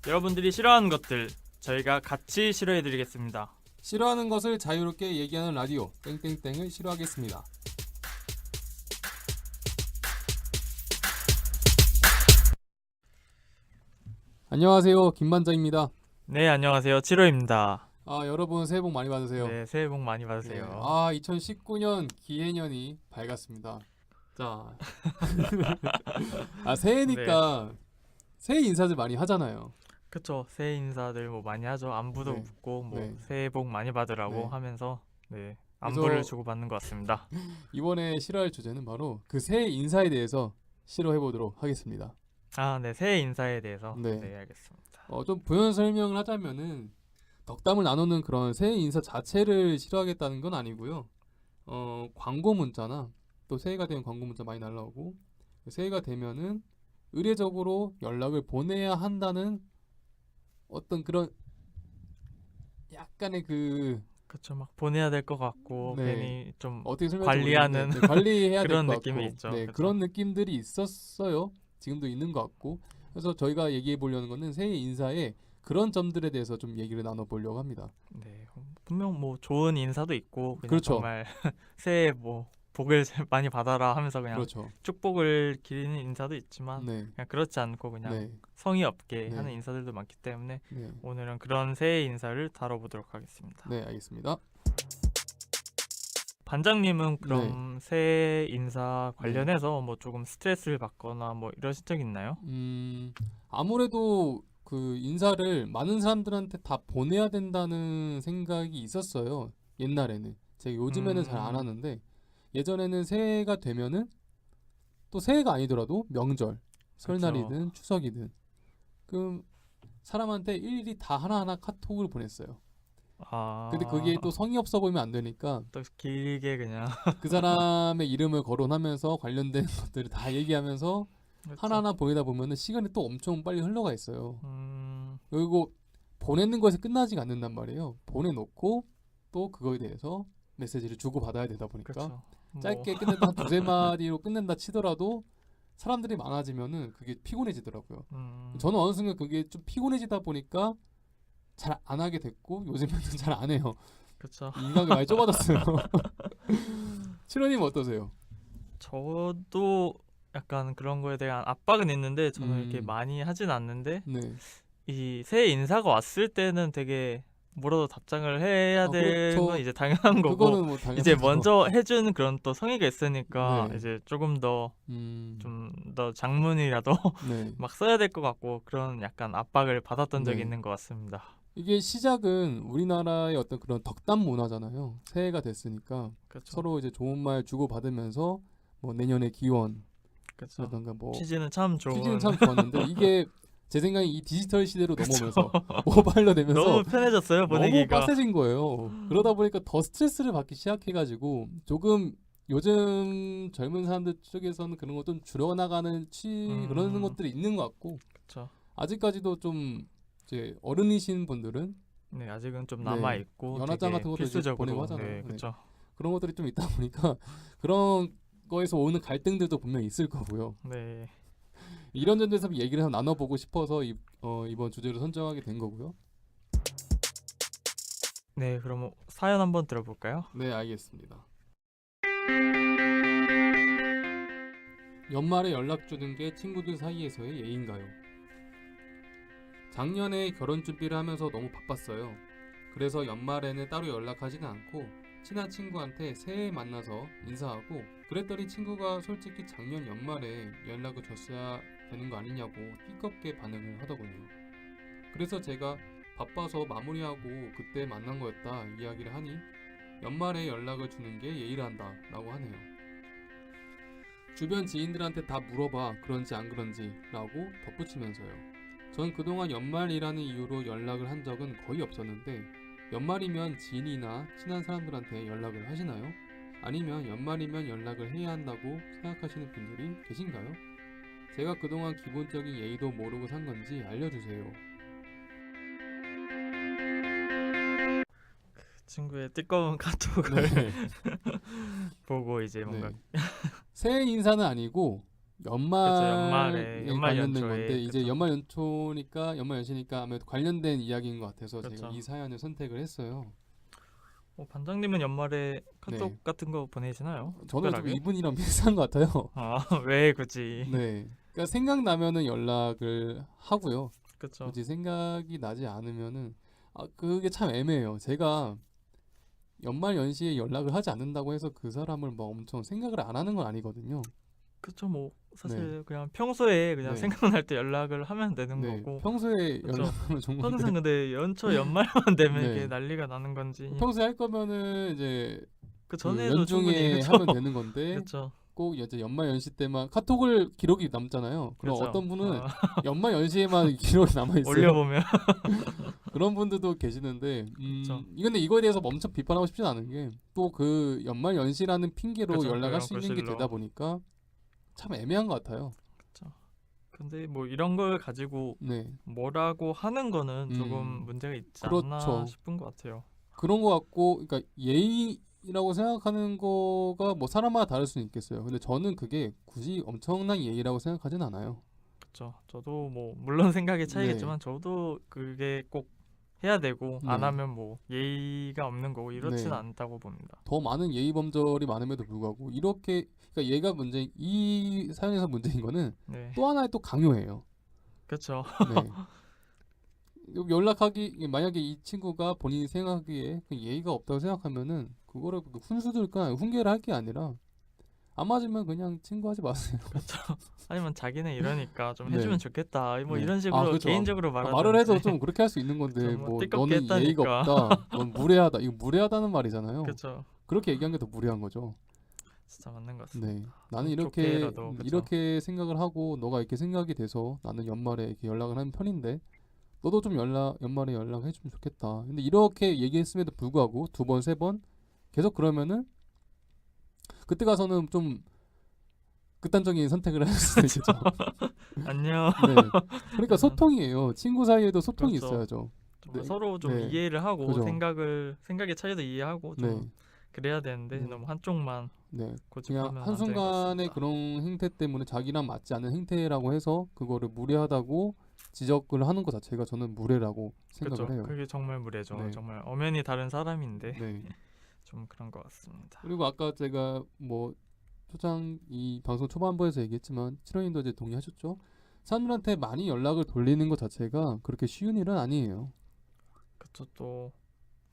여러분들이 싫어하는 것들 저희가 같이 싫어해드리겠습니다. 싫어하는 것을 자유롭게 얘기하는 라디오 땡땡땡을 싫어하겠습니다. 안녕하세요, 김반장입니다. 네, 안녕하세요. 7호입니다. 여러분 새해 복 많이 받으세요. 네, 새해 복 많이 받으세요. 네, 2019년 기해년이 밝았습니다. 자, 새해니까 새해 인사들 많이 하잖아요. 그쵸. 새해 인사들 뭐 많이 하죠. 안부도 네. 묻고 뭐 네. 새해 복 많이 받으라고 네. 하면서 그래서 안부를 주고받는 것 같습니다. 이번에 싫어할 주제는 바로 그 새해 인사에 대해서 싫어해 보도록 하겠습니다. 네, 새해 인사에 대해서 네. 알겠습니다. 좀 부연 설명을 하자면은 덕담을 나누는 그런 새해 인사 자체를 싫어하겠다는 건 아니고요. 광고 문자나 또 새해가 되면 광고 문자 많이 날라오고 새해가 되면은 의례적으로 연락을 보내야 한다는 어떤 그런 약간의 그쵸. 막 보내야 될 것 같고 네. 괜히 좀 어떻게 설명할지 관리하는 모르겠는데, 관리해야 될 그런 것 느낌이 같고 있죠. 네, 그쵸? 그런 느낌들이 있었어요. 지금도 있는 것 같고 그래서 저희가 얘기해 보려는 거는 새해 인사에 그런 점들에 대해서 좀 얘기를 나눠보려고 합니다. 네, 분명 뭐 좋은 인사도 있고 그냥 그렇죠. 정말 새해 뭐 복을 많이 받아라 하면서 그냥 그렇죠. 축복을 기리는 인사도 있지만 네. 그냥 그렇지 않고 그냥 네. 성의 없게 네. 하는 인사들도 많기 때문에 네. 오늘은 그런 새해 인사를 다뤄보도록 하겠습니다. 네, 알겠습니다. 반장님은 그럼 새해 인사 관련해서 뭐 조금 스트레스를 받거나 뭐 이러신 적 있나요? 아무래도 그 인사를 많은 사람들한테 다 보내야 된다는 생각이 있었어요. 옛날에는. 제가 요즘에는 잘 안 하는데 예전에는 새해가 되면은 또 새해가 아니더라도 명절, 설날이든 추석이든 그럼 사람한테 일일이 다 하나하나 카톡을 보냈어요. 근데 그게 또 성의 없어 보이면 안 되니까 또 길게 그냥 그 사람의 이름을 거론하면서 관련된 것들을 다 얘기하면서 그렇죠. 하나하나 보내다 보면은 시간이 또 엄청 빨리 흘러가 있어요. 음, 그리고 보내는 것에 끝나지가 않는단 말이에요. 보내놓고 또 그거에 대해서 메시지를 주고받아야 되다 보니까 그렇죠. 짧게 끝낸다 한 두세 마디로 끝낸다 치더라도 사람들이 많아지면은 그게 피곤해지더라고요. 저는 어느 순간 그게 좀 피곤해지다 보니까 잘 안 하게 됐고 요즘에는 잘 안 해요. 그렇죠. 인간이 많이 좁아졌어요. 칠호님 어떠세요? 저도 약간 그런 거에 대한 압박은 있는데 저는 이렇게 음. 많이 하진 않는데 네. 이 새해 인사가 왔을 때는 되게 뭐라도 답장을 해야 되는 그렇죠. 건 이제 당연한 거고 그거는 뭐 당연하죠. 이제 먼저 해주는 그런 또 성의가 있으니까 네. 이제 조금 더 음. 좀 더 장문이라도 네. 막 써야 될 것 같고 그런 약간 압박을 받았던 적이 네. 있는 것 같습니다. 이게 시작은 우리나라의 어떤 그런 덕담 문화잖아요. 새해가 됐으니까 그렇죠. 서로 이제 좋은 말 주고 받으면서 뭐 내년의 기원 그렇죠. 라던가 뭐 취지는 참 좋은. 취지는 참 좋았는데 이게 제 생각에 이 디지털 시대로 넘어오면서 모바일로 되면서 너무 편해졌어요 너무 보내기가. 빡세진 거예요. 그러다 보니까 더 스트레스를 받기 시작해가지고 조금 요즘 젊은 사람들 쪽에서는 그런 거 좀 줄여나가는 그런 것들이 있는 것 같고 그렇죠. 아직까지도 좀 이제 어른이신 분들은 네, 아직은 좀 네. 남아 있고 연하장 같은 것도 이제 필수적으로 보내고 하잖아요. 네, 네. 그렇죠. 그런 것들이 좀 있다 보니까 그런 거에서 오는 갈등들도 분명히 있을 거고요. 네. 이런 점에서 얘기를 한번 나눠보고 싶어서 이번 주제를 선정하게 된 거고요. 네, 그럼 사연 한번 들어볼까요? 네, 알겠습니다. 연말에 연락 주는 게 친구들 사이에서의 예인가요? 작년에 결혼 준비를 하면서 너무 바빴어요. 그래서 연말에는 따로 연락하지는 않고 친한 친구한테 새해에 만나서 인사하고 그랬더니 친구가 솔직히 작년 연말에 연락을 줬어야 되는 거 아니냐고 띠껍게 반응을 하더군요. 그래서 제가 바빠서 마무리하고 그때 만난 거였다 이야기를 하니 연말에 연락을 주는 게 예의란다 라고 하네요. 주변 지인들한테 다 물어봐 그런지 안 그런지 라고 덧붙이면서요. 전 그동안 연말이라는 이유로 연락을 한 적은 거의 없었는데 연말이면 지인이나 친한 사람들한테 연락을 하시나요? 아니면 연말이면 연락을 해야 한다고 생각하시는 분들이 계신가요? 제가 그동안 기본적인 예의도 모르고 산 건지 알려주세요. 친구의 띠꺼운 카톡을 네. 보고 이제 뭔가 새해 인사는 아니고 연말에 연말 관련된 연초에 건데 이제 그쵸. 연말 연시니까 아무래도 관련된 이야기인 것 같아서 제가 그쵸. 이 사연을 선택을 했어요. 반장님은 연말에 카톡 네. 같은 거 보내시나요? 저도 좀 특별하게? 이분이랑 비슷한 것 같아요. 아, 왜 굳이? 네. 그러니까 생각나면은 연락을 하고요. 그쵸. 굳이 생각이 나지 않으면은 그게 참 애매해요. 제가 연말 연시에 연락을 하지 않는다고 해서 그 사람을 막 엄청 생각을 안 하는 건 아니거든요. 그쵸, 뭐 네. 사실 그냥 평소에 그냥 네. 생각날 때 연락을 하면 되는 네. 거고. 평소에 그쵸. 연락하면 좋은 건데 항상 근데 연말만 되면 이게 네. 난리가 나는 건지. 평소에 할 거면은 이제 그 그 전에도 충분히 연중에 그쵸. 하면 되는 건데 그쵸. 꼭 이제 연말 연시 때만 카톡을 기록이 남잖아요. 그럼 그쵸. 어떤 분은 연말 연시에만 기록이 남아 있어요. 올려보면. 그런 분들도 계시는데 그쵸. 근데 이거에 대해서 엄청 비판하고 싶진 않은 게 또 그 연말 연시라는 핑계로 그쵸, 연락할 그런 수 있는 게 구실로. 되다 보니까 참 애매한 것 같아요. 그쵸. 근데 뭐 이런 걸 가지고 네. 뭐라고 하는 거는 조금 문제가 있지 않나 그렇죠. 싶은 것 같아요. 그런 것 같고, 그러니까 예의라고 생각하는 거가 뭐 사람마다 다를 수는 있겠어요. 근데 저는 그게 굳이 엄청난 예의라고 생각하진 않아요. 그쵸. 저도 뭐 물론 생각의 네. 차이겠지만 저도 그게 꼭 해야 되고 안 네. 하면 뭐 예의가 없는 거고 이렇진 네. 않다고 봅니다. 더 많은 예의 범절이 많음에도 불구하고 이렇게 그러니까 얘가 문제 이 사연에서 문제인 거는 네. 또 하나의 또 강요예요. 그쵸. 네. 연락하기 만약에 이 친구가 본인이 생각하기에 그 예의가 없다고 생각하면은 그거를 훈수들까 훈계를 할 게 아니라 안 맞으면 그냥 친구하지 마세요. 그쵸. 아니면 자기는 이러니까 좀 네. 해주면 좋겠다. 뭐 네. 이런 식으로 그렇죠. 개인적으로 말을 해도 말하든지. 좀 그렇게 할 수 있는 건데 그쵸, 뭐 뭐 띠껍게 너는 예의가 했다니까. 없다, 넌 무례하다. 이거 무례하다는 말이잖아요. 그쵸. 그렇게 얘기한 게 더 무례한 거죠. 진짜 맞는 것 같습니다. 네, 나는 좋게라도 그쵸. 이렇게 생각을 하고 너가 이렇게 생각이 돼서 나는 연말에 이렇게 연락을 하는 편인데 너도 좀 연말에 연락해주면 좋겠다. 근데 이렇게 얘기했음에도 불구하고 두 번, 세 번 계속 그러면은 그때 가서는 좀 극단적인 선택을 할 수도 있겠죠. 안녕. 네, 그러니까 소통이에요. 친구 사이에도 소통이 그렇죠. 있어야죠. 정말 네. 서로 좀 네. 이해를 하고 그죠. 생각의 차이도 이해하고 좀 네, 그래야 되는데 네. 너무 한쪽만 네. 그냥 고집하면 안 되는 것 한순간에 같습니다. 그런 행태 때문에 자기랑 맞지 않는 행태라고 해서 그거를 무례하다고 지적을 하는 것 자체가 저는 무례라고 생각을 그쵸. 해요. 그게 정말 무례죠. 네. 정말 엄연히 다른 사람인데 네. 좀 그런 것 같습니다. 그리고 아까 제가 뭐 초장 이 방송 초반부에서 얘기했지만 칠원님도 이제 동의하셨죠? 사람들한테 많이 연락을 돌리는 것 자체가 그렇게 쉬운 일은 아니에요. 그쵸. 또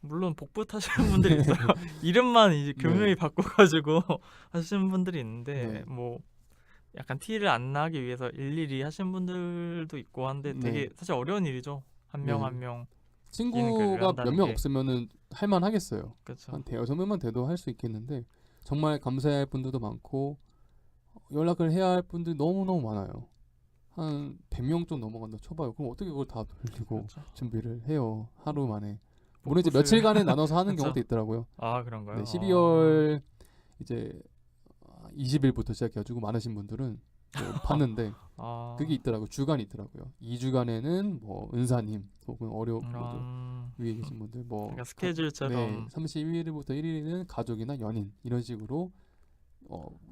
물론 복붙 하시는 분들이 있어요. 이름만 이제 교묘히 네. 바꿔가지고 하시는 분들이 있는데 네. 뭐 약간 티를 안 나기 위해서 일일이 하시는 분들도 있고 한데 되게 네. 사실 어려운 일이죠. 한 명 네. 한 명. 친구가 몇 한다는 명 게. 없으면은 할만 하겠어요. 그쵸. 한 대여섯 명만 돼도 할 수 있겠는데 정말 감사해야 할 분들도 많고 연락을 해야 할 분들이 너무너무 많아요. 한 100명 좀 넘어간다 쳐봐요. 그럼 어떻게 그걸 다 돌리고 그쵸. 준비를 해요. 하루 만에. 물론 이제 복붙을- 며칠간에 나눠서 하는 그쵸. 경우도 있더라고요. 아 그런가요? 네, 12월 이제 20일부터 시작해가지고 많으신 분들은 봤는데 아, 그게 있더라고요. 주간이 있더라고요. 2주간에는 뭐 은사님 혹은 어려운 분들 위에 계신 분들 뭐 그러니까 스케줄처럼 네, 31일부터 1일은 가족이나 연인 이런 식으로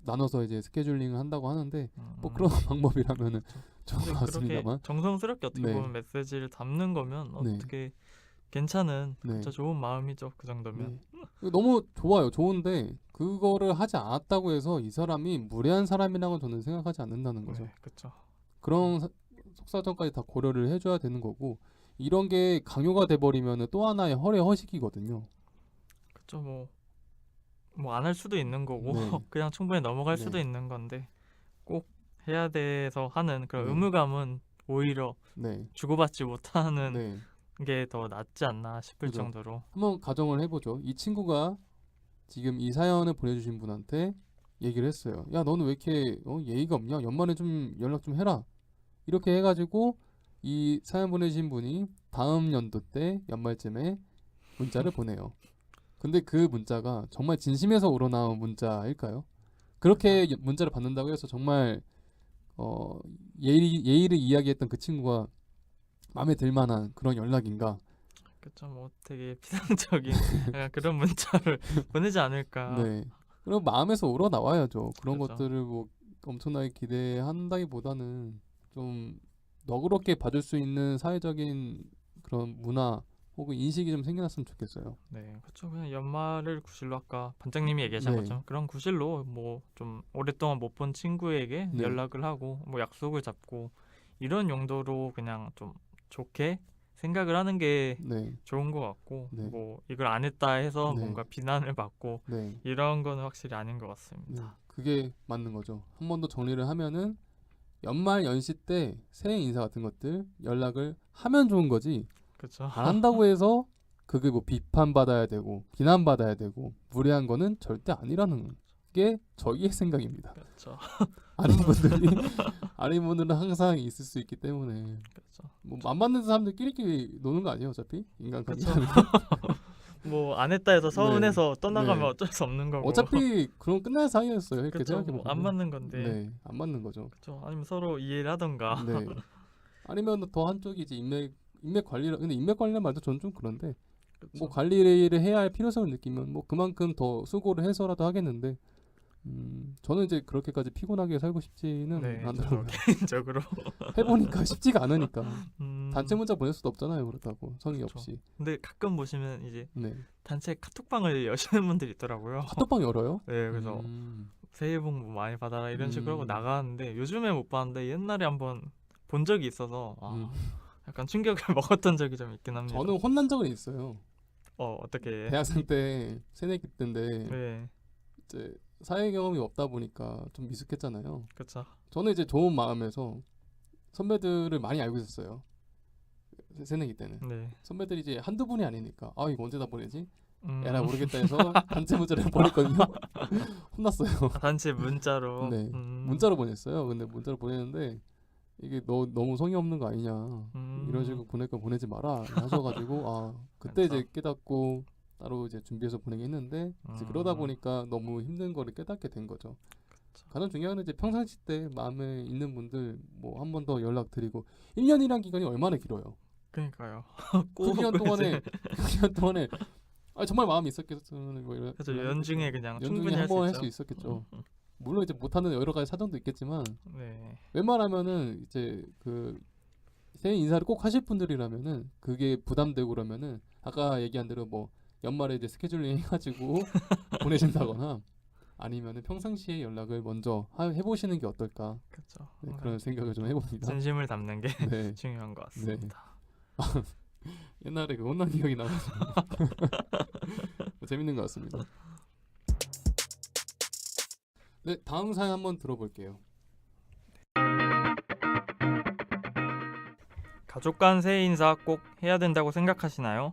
나눠서 이제 스케줄링을 한다고 하는데 뭐 그런 방법이라면은 좋은 근데 것 그렇게 같습니다만 정성스럽게 어떻게 네. 보면 메시지를 담는 거면 네. 어떻게 괜찮은 네. 진짜 좋은 마음이죠. 그 정도면. 네. 너무 좋아요. 좋은데 그거를 하지 않았다고 해서 이 사람이 무례한 사람이라고 저는 생각하지 않는다는 거죠. 네, 그렇죠. 그런 속사정까지 다 고려를 해줘야 되는 거고 이런 게 강요가 돼버리면 또 하나의 허례허식이거든요. 그렇죠. 뭐 안 할 수도 있는 거고 네. 그냥 충분히 넘어갈 네. 수도 있는 건데 꼭 해야 돼서 하는 그런 네. 의무감은 오히려 네. 주고받지 못하는 네. 게 더 낫지 않나 싶을 그죠. 정도로. 한번 가정을 해보죠. 이 친구가 지금 이 사연을 보내주신 분한테 얘기를 했어요. 야, 너는 왜 이렇게 예의가 없냐? 연말에 좀 연락 좀 해라. 이렇게 해가지고 이 사연 보내신 분이 다음 연도 때 연말쯤에 문자를 보내요. 근데 그 문자가 정말 진심에서 우러나온 문자일까요? 그렇게 문자를 받는다고 해서 정말 예의를 이야기했던 그 친구가 마음에 들 만한 그런 연락인가? 그렇죠. 뭐 되게 피상적인 약간 그런 문자를 보내지 않을까. 네. 그럼 마음에서 우러나와야죠. 그런 그죠. 것들을 뭐 엄청나게 기대한다기보다는 좀 너그럽게 봐줄 수 있는 사회적인 그런 문화 혹은 인식이 좀 생겨났으면 좋겠어요. 네, 그렇죠. 그냥 연말을 구실로 아까 반장님이 얘기하신 네. 것처럼 그런 구실로 뭐 좀 오랫동안 못 본 친구에게 네. 연락을 하고 뭐 약속을 잡고 이런 용도로 그냥 좀 좋게 생각을 하는 게 네. 좋은 것 같고 네. 뭐 이걸 안 했다 해서 네. 뭔가 비난을 받고 네. 이런 거는 확실히 아닌 것 네. 같습니다. 그게 맞는 거죠. 한 번 더 정리를 하면은 연말 연시 때 새해 인사 같은 것들 연락을 하면 좋은 거지 그렇죠. 안 한다고 해서 그게 뭐 비판받아야 되고 비난받아야 되고 무례한 거는 절대 아니라는 게 저희의 생각입니다. 그렇죠. 아닌 분들은 항상 있을 수 있기 때문에 그렇죠. 뭐 안 맞는 사람들 끼리끼리 노는 거 아니에요 어차피 인간관계 그렇죠. 뭐 안 했다 해서 서운해서 떠나가면 네. 어쩔 수 없는 거고. 어차피 그럼 끝날 사이였어요 이렇게 그렇죠. 생각해 뭐 보면 안 맞는 건데. 네, 안 맞는 거죠. 그렇죠. 아니면 서로 이해를 하던가. 네. 아니면 더 한쪽이 이제 인맥 관리를 근데 인맥 관리란 말도 저는 좀 그런데 그렇죠. 뭐 관리를 해야 할 필요성을 느끼면 뭐 그만큼 더 수고를 해서라도 하겠는데 저는 이제 그렇게까지 피곤하게 살고 싶지는 네, 않더라고요. 저도 개인적으로. 해보니까 쉽지가 않으니까 음, 단체 문자 보낼 수도 없잖아요 그렇다고 성의 그쵸. 없이. 근데 가끔 보시면 이제 네. 단체 카톡방을 여시는 분들이 있더라고요. 카톡방 열어요? 네, 그래서 새해 복 뭐 많이 받아라 이런 식으로 하고 나가는데 요즘에 못 봤는데 옛날에 한번 본 적이 있어서 약간 충격을 먹었던 적이 좀 있긴 합니다. 저는 혼난 적은 있어요. 어떻게? 대학생 때 새내기 때인데 네, 이제 사회 경험이 없다 보니까 좀 미숙했잖아요. 그렇죠. 저는 이제 좋은 마음에서 선배들을 많이 알고 있었어요. 새내기 때는. 네. 선배들이 이제 한두 분이 아니니까 아 이거 언제 다 보내지? 음, 에라 모르겠다 해서 단체 문자를 보냈거든요. 혼났어요. 단체 문자로. 네. 문자로 보냈어요. 근데 문자로 보냈는데 이게 너 너무 성의 없는 거 아니냐. 이런 식으로 보낼 거 보내지 마라 하셔가지고 아 그때 그쵸. 이제 깨닫고 따로 이제 준비해서 보내긴 했는데 이제 그러다 보니까 너무 힘든 거를 깨닫게 된 거죠. 가장 중요한 건 이제 평상시 때 마음에 있는 분들 뭐 한 번 더 연락드리고 1년이란 기간이 얼마나 길어요. 그러니까요. 그 기간 동안에 아 정말 마음이 있었겠으면 뭐 이런 그렇죠. 연중에 그냥 충분히 연중에 할 한 수 번 할 있죠. 수 있었겠죠. 물론 이제 못하는 여러 가지 사정도 있겠지만 네. 웬만하면은 이제 그 새해 인사를 꼭 하실 분들이라면은 그게 부담되고 그러면은 아까 얘기한 대로 뭐 연말에 이제 스케줄링 해가지고 보내신다거나 아니면은 평상시에 연락을 먼저 해보시는 게 어떨까 그렇죠. 네, 그런 생각을 좀 해봅니다. 진심을 담는 게 네. 중요한 것 같습니다. 옛날에 그 혼난 기억이 나서 재밌는 것 같습니다. 네, 다음 사연 한번 들어볼게요. 가족 간 새해 인사 꼭 해야 된다고 생각하시나요?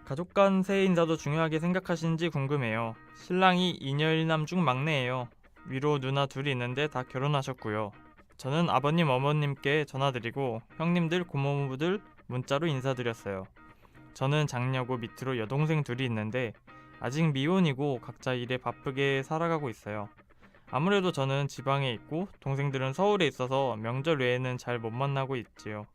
가족 간 새해 인사도 중요하게 생각하시는지 궁금해요. 신랑이 2녀 1남 중 막내예요. 위로 누나 둘이 있는데 다 결혼하셨고요. 저는 아버님 어머님께 전화드리고 형님들 고모부들 문자로 인사드렸어요. 저는 장녀고 밑으로 여동생 둘이 있는데 아직 미혼이고 각자 일에 바쁘게 살아가고 있어요. 아무래도 저는 지방에 있고 동생들은 서울에 있어서 명절 외에는 잘 못 만나고 있지요.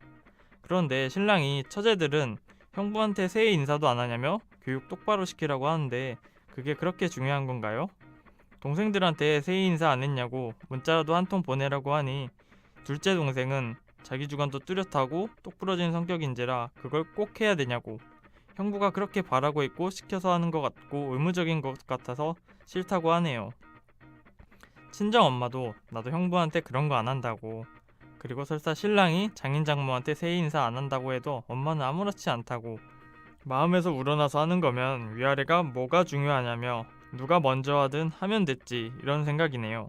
그런데 신랑이 처제들은 형부한테 새해 인사도 안 하냐며 교육 똑바로 시키라고 하는데 그게 그렇게 중요한 건가요? 동생들한테 새해 인사 안 했냐고 문자라도 한 통 보내라고 하니 둘째 동생은 자기 주관도 뚜렷하고 똑부러진 성격인지라 그걸 꼭 해야 되냐고 형부가 그렇게 바라고 있고 시켜서 하는 것 같고 의무적인 것 같아서 싫다고 하네요. 친정 엄마도 나도 형부한테 그런 거 안 한다고 그리고 설사 신랑이 장인 장모한테 새해 인사 안 한다고 해도 엄마는 아무렇지 않다고 마음에서 우러나서 하는 거면 위아래가 뭐가 중요하냐며 누가 먼저 하든 하면 됐지 이런 생각이네요.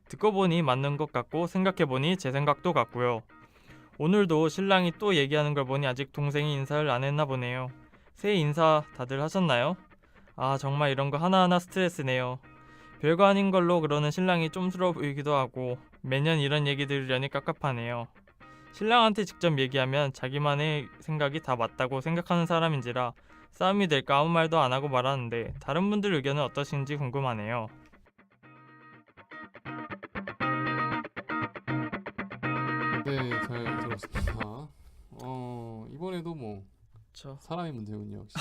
듣고 보니 맞는 것 같고 생각해보니 제 생각도 같고요. 오늘도 신랑이 또 얘기하는 걸 보니 아직 동생이 인사를 안 했나 보네요. 새해 인사 다들 하셨나요? 아 정말 이런 거 하나하나 스트레스네요. 별거 아닌 걸로 그러는 신랑이 쫌스러워 보이기도 하고 매년 이런 얘기 들으려니 깝깝하네요. 신랑한테 직접 얘기하면 자기만의 생각이 다 맞다고 생각하는 사람인지라 싸움이 될까 아무 말도 안 하고 말하는데 다른 분들 의견은 어떠신지 궁금하네요. 네, 잘 들었습니다. 이번에도 뭐 그렇죠. 사람의 문제군요, 역시.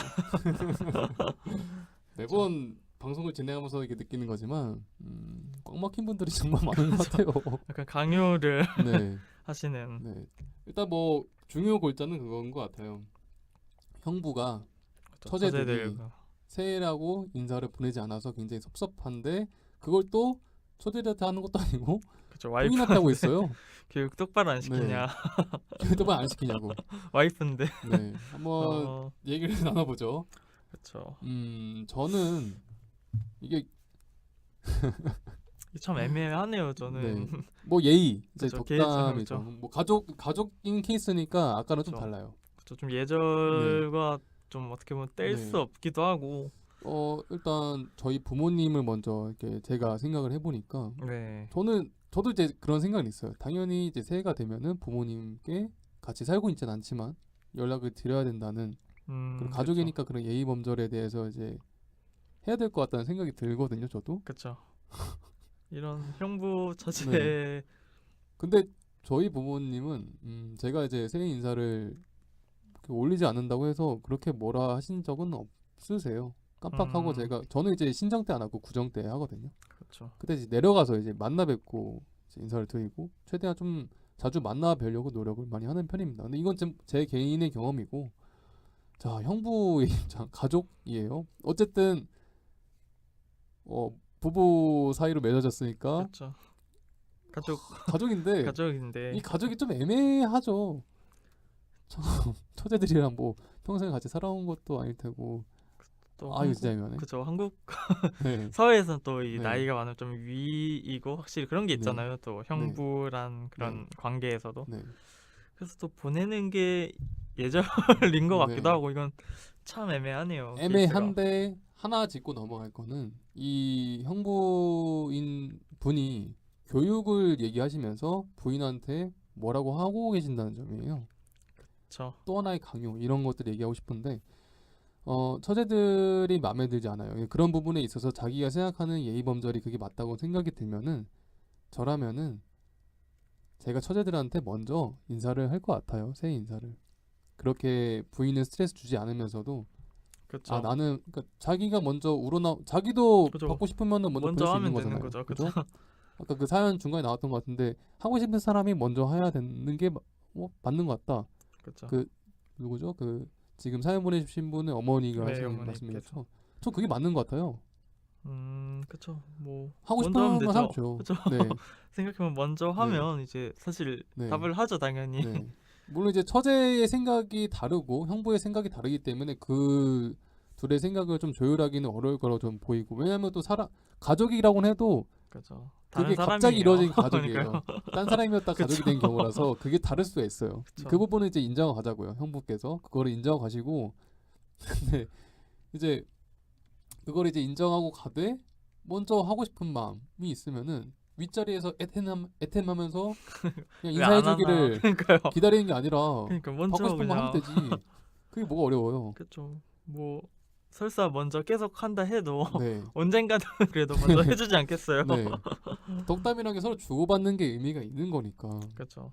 매번 방송을 진행하면서 이렇게 느끼는 거지만 꼭 꽉 막힌 분들이 정말 많은 것 같아요. 약간 강요를 네, 하시는. 네. 일단 뭐 중요 골자는 그건 것 같아요. 형부가 그쵸, 처제들이 처제들. 새해라고 인사를 보내지 않아서 굉장히 섭섭한데 그걸 또 처제들한테 하는 것도 아니고 그쵸, 부인한테 하고 와이프인데 있어요. 교육 똑바로 안 네, 시키냐. 교육도 안 시키냐고. 와이프인데. 네, 한번 어, 얘기를 나눠보죠. 그쵸. 저는 이게 이게 참 애매하네요, 네, 저는. 뭐 예의 이제 그쵸, 개인적으로. 덕담이죠. 그쵸. 뭐 가족인 케이스니까 아까는 좀 그쵸. 달라요. 그쵸, 좀 네, 예절과 좀 어떻게 보면 뗄 네. 수 없기도 하고. 일단 저희 부모님을 먼저 이렇게 제가 생각을 해보니까 네. 저도 이제 그런 생각이 있어요. 당연히 이제 새해가 되면은 부모님께 같이 살고 있진 않지만 연락을 드려야 된다는 그리고 그쵸. 가족이니까 그런 예의 범절에 대해서 이제 해야 될 것 같다는 생각이 들거든요. 저도. 그쵸. 이런 형부 네. 처제. 근데 저희 부모님은 제가 이제 새해 인사를 이렇게 올리지 않는다고 해서 그렇게 뭐라 하신 적은 없으세요. 깜빡하고 음, 저는 이제 신정 때 안 하고 구정 때 하거든요. 그쵸. 그때 이제 내려가서 이제 만나 뵙고 이제 인사를 드리고 최대한 좀 자주 만나 뵈려고 노력을 많이 하는 편입니다. 근데 이건 제 개인의 경험이고 자 형부의 입장 가족이에요. 어쨌든 부부 사이로 맺어졌으니까 그쵸. 가족, 가족인데 이 가족인데. 가족이 좀 애매하죠. 처, 처제들이랑 뭐 평생 같이 살아온 것도 아닐 테고 또 아 이거 한국, 진짜 애매하네. 그쵸. 한국 네, 사회에서는 또 이 네, 나이가 많으면 좀 위이고 확실히 그런 게 네, 있잖아요. 또 네, 형부란 네, 그런 관계에서도. 네, 그래서 또 보내는 게 예절인 것 같기도 네. 하고, 이건 참 애매하네요, 케이스가. 애매한데 하나 짚고 넘어갈 거는 이 형부인 분이 교육을 얘기하시면서 부인한테 뭐라고 하고 계신다는 점이에요. 그쵸. 또 하나의 강요 이런 것들 얘기하고 싶은데 처제들이 마음에 들지 않아요. 그런 부분에 있어서 자기가 생각하는 예의 범절이 그게 맞다고 생각이 들면은 저라면은 제가 처제들한테 먼저 인사를 할 것 같아요. 새해 인사를. 그렇게 부인을 스트레스 주지 않으면서도 아 그쵸. 나는 그러니까 자기가 먼저 우러나 자기도 그죠. 받고 싶으면은 먼저 보낼 먼저 수 있는 하면 되는 거잖아요. 거죠. 그쵸. 그죠? 아까 그 사연 중간에 나왔던 것 같은데 하고 싶은 사람이 먼저 해야 되는 게 맞는 것 같다. 그쵸. 그 누구죠? 그 지금 사연 보내주신 분의 어머니가 네, 하시는 어머니께서. 말씀이죠. 저 그게 맞는 것 같아요. 그쵸. 뭐 하고 먼저 하면 싶은 건 되죠. 하죠. 그쵸. 네, 생각해보면 먼저 네, 하면 이제 사실 네, 답을 하죠, 당연히. 네. 물론 이제 처제의 생각이 다르고 형부의 생각이 다르기 때문에 그 둘의 생각을 좀 조율하기는 어려울 거라고 좀 보이고 왜냐하면 또 가족이라고는 해도 그쵸. 다른 그게 갑자기 사람이에요. 이루어진 그러니까요. 가족이에요. 딴 사람이었다 가족이 그쵸. 된 경우라서 그게 다를 수가 있어요. 그 그쵸. 부분은 이제 인정하고 가자고요. 형부께서 그거를 인정하고 가시고 근데 이제 그걸 이제 인정하고 가되 먼저 하고 싶은 마음이 있으면은 윗자리에서 애템하면서 그냥 왜 안 하나. 인사해주기를 그러니까요. 기다리는 게 아니라 그러니까 받고 먼저 싶은 거 하면 그냥. 되지. 그게 뭐가 어려워요. 그쵸. 뭐 설사 먼저 계속 한다 해도 네, 언젠가는 그래도 먼저 해주지 않겠어요. 네. 덕담이라는 게 서로 주고받는 게 의미가 있는 거니까. 그쵸.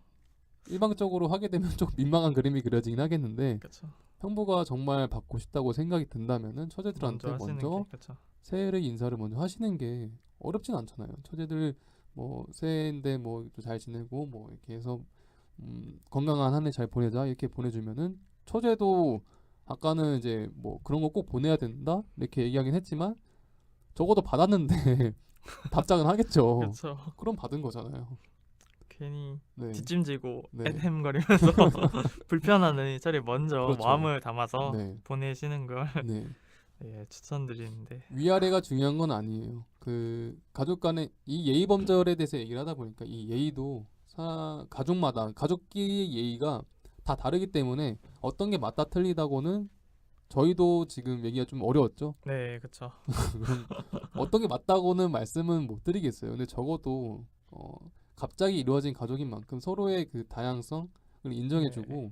일방적으로 하게 되면 좀 민망한 그림이 그려지긴 하겠는데 그쵸. 형부가 정말 받고 싶다고 생각이 든다면은 먼저 처제들한테 하시는 게. 먼저 그쵸. 새해를 인사를 먼저 하시는 게 어렵진 않잖아요. 처제들 뭐 새해인데 뭐 잘 지내고 뭐 이렇게 해서 건강한 한 해 잘 보내자 이렇게 보내주면은 처제도 아까는 이제 뭐 그런 거 꼭 보내야 된다 이렇게 얘기하긴 했지만 적어도 받았는데 답장은 하겠죠. 그쵸. 그럼 받은 거잖아요. 괜히 네, 뒷짐지고 네, 애템거리면서 불편하는 차라리 먼저 그렇죠. 마음을 담아서 네, 보내시는 걸 네. 예, 추천드리는데. 위아래가 중요한 건 아니에요. 그 가족 간의 이 예의 범절에 대해서 얘기를 하다 보니까 이 예의도 가족마다 가족끼리 예의가 다 다르기 때문에 어떤 게 맞다 틀리다고는 저희도 지금 얘기가 좀 어려웠죠. 네, 그쵸. 어떤 게 맞다고는 말씀은 못 드리겠어요. 근데 적어도 갑자기 이루어진 가족인 만큼 서로의 그 다양성을 네. 인정해주고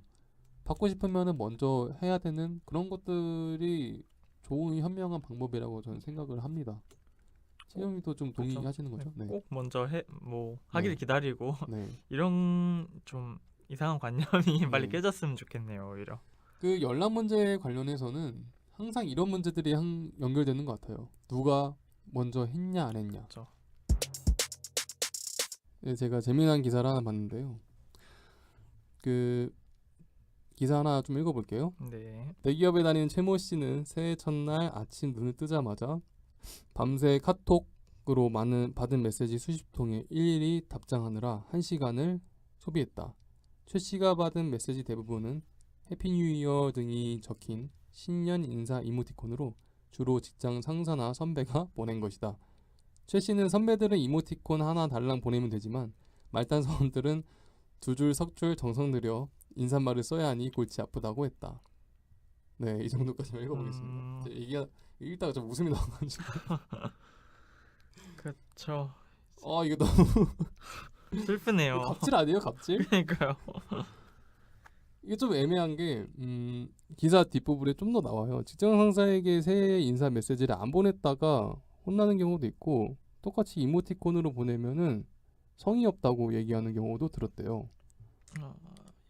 받고 싶으면은 먼저 해야 되는 그런 것들이 좋은 현명한 방법이라고 저는 생각을 합니다. 꼭. 채영이도 좀 그쵸. 동의하시는 네, 거죠? 네, 꼭 먼저 뭐 하길 네, 기다리고 네, 이런 좀 이상한 관념이 빨리 네. 깨졌으면 좋겠네요, 오히려. 그 연락 문제 관련해서는 항상 이런 문제들이 연결되는 것 같아요. 누가 먼저 했냐 안 했냐. 그쵸. 네, 제가 재미난 기사를 하나 봤는데요. 그 기사 하나 좀 읽어볼게요. 네. 대기업에 다니는 최모 씨는 새해 첫날 아침 눈을 뜨자마자 밤새 카톡으로 받은 메시지 수십 통에 일일이 답장하느라 1시간을 소비했다. 최 씨가 받은 메시지 대부분은 해피 뉴 이어 등이 적힌 신년 인사 이모티콘으로 주로 직장 상사나 선배가 보낸 것이다. 최 씨는 선배들은 이모티콘 하나 달랑 보내면 되지만 말단 사원들은 두 줄 석 줄 정성 들여 인사말을 써야 하니 골치 아프다고 했다. 네, 이 정도까지만 읽어보겠습니다. 이게 읽다가 좀 웃음이 나와가지고 그쵸. 이거 너무 슬프네요. 갑질 아니에요, 갑질? 그러니까요. 이게 좀 애매한 게 기사 뒷부분에 좀 더 나와요. 직장 상사에게 새해 인사 메시지를 안 보냈다가 혼나는 경우도 있고 똑같이 이모티콘으로 보내면은 성의 없다고 얘기하는 경우도 들었대요.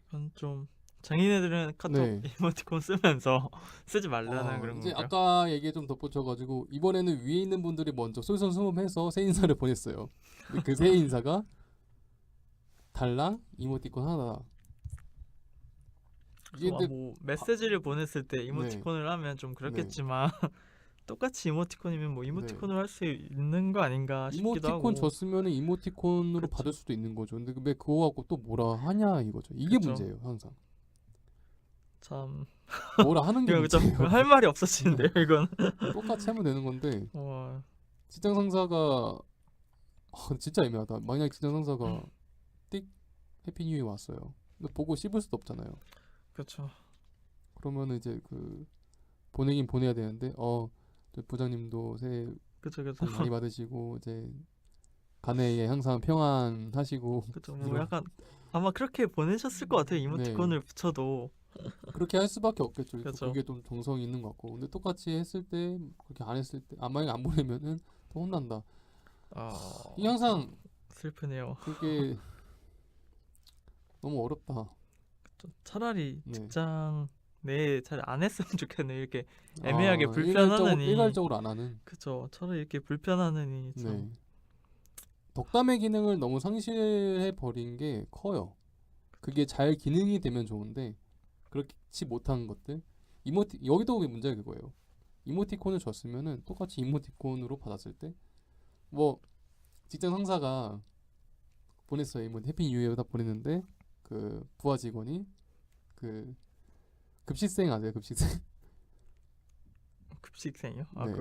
이건 좀 장인애들은 카톡 네. 이모티콘 쓰면서 쓰지 말라는 그런 이제 건가요? 아까 얘기에 좀 덧붙여가지고 이번에는 위에 있는 분들이 먼저 솔선수범해서 새 인사를 보냈어요. 근데 그 새 인사가 달랑 이모티콘 하나. 이게 근데 뭐 메시지를 보냈을 때 이모티콘을 하면 좀 그렇겠지만 똑같이 이모티콘이면 뭐 이모티콘으로 할 수 있는 거 아닌가 싶기도 하고. 이모티콘 줬으면은 이모티콘으로 그쵸. 받을 수도 있는 거죠. 근데 왜 그거 갖고 또 뭐라 하냐 이거죠. 이게 그쵸. 문제예요, 항상. 참 뭐라 하는 게 이거 좀 문제예요. 할 말이 없어지는데요, 이건. 똑같이 하면 되는 건데 어, 직장 상사가 진짜 애매하다. 만약 직장 상사가 띡 해피 뉴 이어 왔어요. 근데 보고 씹을 수도 없잖아요. 그렇죠. 그러면은 이제 그 보내긴 보내야 되는데 저 부장님도 새해 그렇죠, 복 그렇죠. 많이 받으시고 이제 간해에 항상 평안하시고 그렇죠. 뭐 약간 아마 그렇게 보내셨을 것 같아요. 네. 이모티콘을 붙여도. 그렇게 할 수밖에 없겠죠. 그쵸. 그게 좀 정성이 있는 것 같고. 근데 똑같이 했을 때 그렇게 안 했을 때 만약에 안 보내면은 또 혼난다. 이 항상 슬프네요. 그게 너무 어렵다. 좀 차라리 네. 직장 내에 잘 안 했으면 좋겠네요. 이렇게 애매하게 불편하느니. 일괄적으로 안 하는. 그쵸. 차라리 이렇게 불편하느니 참. 네. 덕담의 기능을 너무 상실해 버린 게 커요. 그게 잘 기능이 되면 좋은데 그렇지 못한 것들. 여기도 문제가 그거예요. 이모티콘을 줬으면은 똑같이 이모티콘으로 받았을 때 뭐 직장 상사가 보냈어요. 해피 뉴 이어 다 보냈는데 그 부하 직원이 그 급식생 아세요? 급식생 급식생이요? 네.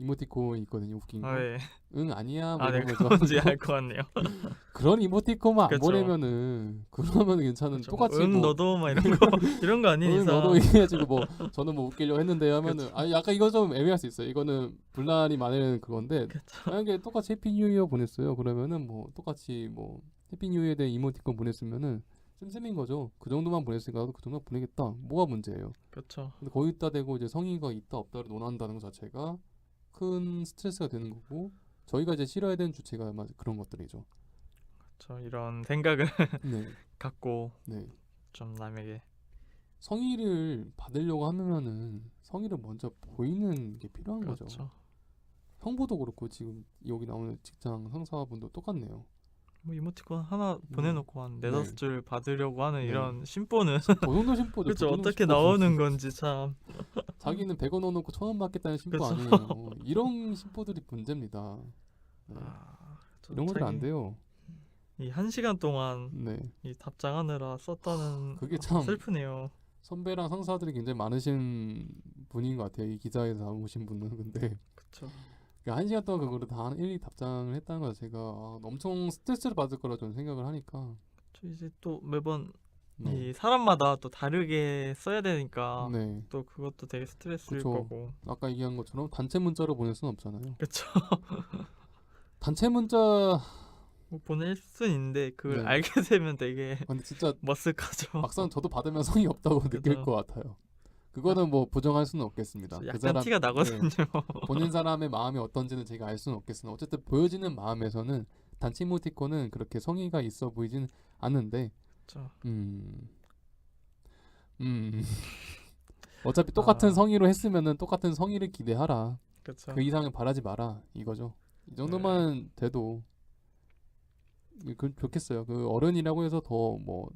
이모티콘 있거든요. 웃긴 거. 예. 응 아니야 뭐 네, 이런 거죠. 뭔지 알 것 같네요. 그런 이모티콘만 안 그쵸. 보내면은 그러면은 괜찮은 그쵸. 똑같이 응 뭐 너도 막 이런 거 이런 거 아닌 응 이상. 너도 얘기해가지고 뭐 저는 뭐 웃기려고 했는데요 하면은 약간 이거 좀 애매할 수 있어요. 이거는 분란이 많은 그건데 그쵸. 만약에 똑같이 해피 뉴 이어 보냈어요. 그러면은 뭐 똑같이 뭐 해피 뉴 이어에 대한 이모티콘 보냈으면은 쌤쌤인 거죠. 그 정도만 보냈으니까 나도 그 정도만 보내겠다. 뭐가 문제예요? 그렇죠. 근데 거기다 대고 이제 성의가 있다 없다를 논한다는 것 자체가 큰 스트레스가 되는 거고 저희가 이제 싫어야 되는 주체가 아마 그런 것들이죠. 저 이런 생각을 네, 갖고 네. 좀 남에게 성의를 받으려고 하면은 성의를 먼저 보이는 게 필요한 거죠. 그렇죠. 형부도 그렇고 지금 여기 나오는 직장 상사분도 똑같네요. 뭐 이모티콘 하나 보내놓고 한 네. 네다섯 줄 받으려고 하는 네. 이런 심보는 그 정도 심보죠. 그렇죠. 그 정도 어떻게 심보. 나오는 건지 참. 자기는 100원 넣어놓고 1,000원 받겠다는 심보 그쵸. 아니에요. 이런 심보들이 문제입니다. 네. 이런 것들 안 돼요. 이 1시간 동안 네. 이 답장하느라 썼다는 그게 참 슬프네요. 선배랑 상사들이 굉장히 많으신 분인 것 같아요. 이 기자에서 오신 분은. 근데 그렇죠. 1시간 동안 그거를 다 일일이 답장을 했다는 거 제가 엄청 스트레스를 받을 거라 저는 생각을 하니까. 저 이제 또 매번 네. 이 사람마다 또 다르게 써야 되니까 네. 또 그것도 되게 스트레스일 그쵸. 거고. 아까 얘기한 것처럼 단체 문자로 보낼 수는 없잖아요. 그렇죠. 단체 문자 뭐 보낼 수는 있는데 그걸 네. 알게 되면 되게 근데 진짜 머쓱하죠. 막상 저도 받으면 성의 없다고 느낄 그죠. 것 같아요. 그거는 뭐 부정할 수는 없겠습니다. 약간 티가 나거든요. 보낸 사람의 마음이 어떤지는 제가 알 수는 없겠으나 어쨌든 보여지는 마음에서는 단체 이모티콘은 그렇게 성의가 있어 보이진 않는데 그렇죠. 어차피 똑같은 아. 성의로 했으면은 똑같은 성의를 기대하라. 그렇죠. 그 이상을 바라지 마라 이거죠. 이 정도만 돼도 그 좋겠어요. 그 어른이라고 해서 더 뭐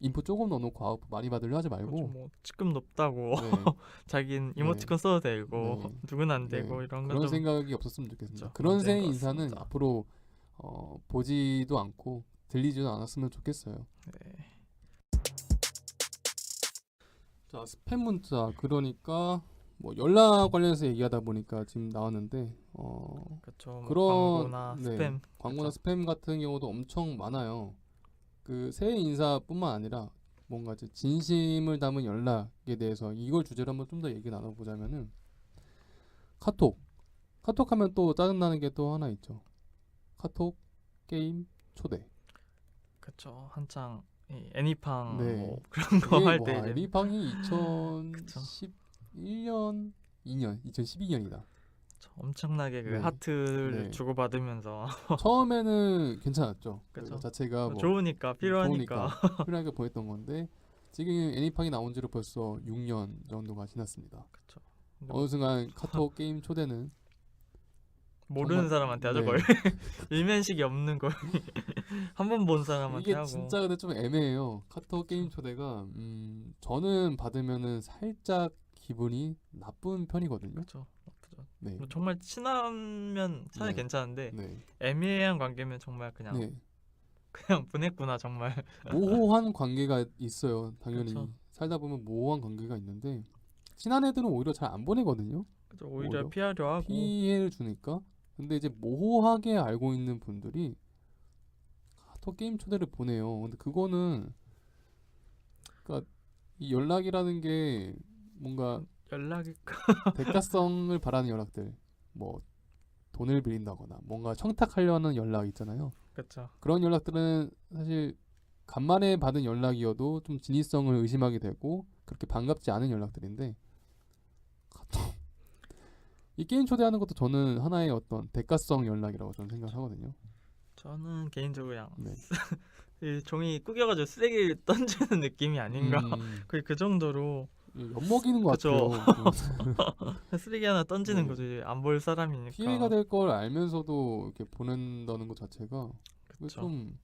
인풋 조금 넣어놓고 아웃풋 많이 받으려 하지 그렇죠. 말고 뭐 측금 높다고 네, 자긴 네, 이모티콘 써도 되고 네, 누군 안 네. 되고 이런 건 그런 좀 생각이 없었으면 좋겠습니다. 그렇죠. 그런 문제인 새해 것 인사는 같습니다. 앞으로 보지도 않고 들리지도 않았으면 좋겠어요. 네. 자, 스팸 문자 그러니까 뭐 연락 관련해서 얘기하다 보니까 지금 나왔는데 그렇죠. 뭐 그런 광고나 네, 스팸 광고나 그렇죠. 스팸 같은 경우도 엄청 많아요. 그 새해 인사뿐만 아니라 뭔가 이제 진심을 담은 연락에 대해서 이걸 주제로 한번 좀 더 얘기 나눠보자면은 카톡 하면 또 짜증나는 게 또 하나 있죠. 카톡 게임 초대. 그렇죠. 한창 이 애니팡 네. 뭐 그런 거 이게 할 뭐 때 이제 리팡이 그쵸. 2011년 2012년이다. 엄청나게 그 네. 하트를 네. 주고받으면서 처음에는 괜찮았죠. 그쵸. 그 자체가 뭐 좋으니까 필요하니까 좋으니까 필요하게 보냈던 건데 지금 애니팡이 나온 지로 벌써 6년 정도가 지났습니다. 그쵸. 어느 순간 카톡 게임 초대는 모르는 정말 사람한테 하죠 네. 거의 일면식이 없는 걸 한 번 본 사람한테 이게 하고 진짜 근데 좀 애매해요. 카톡 게임 초대가 저는 받으면은 살짝 기분이 나쁜 편이거든요. 그쵸. 나쁘죠. 네. 뭐 정말 친하면 차라리 네. 괜찮은데 네. 애매한 관계면 정말 그냥 네. 그냥 보냈구나 정말. 모호한 관계가 있어요. 당연히 그쵸. 살다 보면 모호한 관계가 있는데 친한 애들은 오히려 잘 안 보내거든요. 그죠. 오히려 오히려 피하려 하고 피해를 주니까. 근데 이제 모호하게 알고 있는 분들이 카톡 게임 초대를 보내요. 근데 그거는 그러니까 이 연락이라는 게 뭔가 연락이 대가성을 바라는 연락들, 뭐 돈을 빌린다거나 뭔가 청탁하려는 연락 있잖아요. 그쵸. 그런 연락들은 사실 간만에 받은 연락이어도 좀 진위성을 의심하게 되고 그렇게 반갑지 않은 연락들인데 카톡 이 게임 초대하는 것도 저는 하나의 어떤 대가성 연락이라고 저는 생각을 하거든요. 저는 개인적으로 그냥 네. 이 종이 꾸겨가지고 쓰레기를 던지는 느낌이 아닌가. 거의 그 정도로 엿먹이는 것 그쵸. 같아요. 쓰레기 하나 던지는 네. 거지 안 볼 사람이니까. 피해가 될 걸 알면서도 이렇게 보낸다는 것 자체가 그게 그쵸. 좀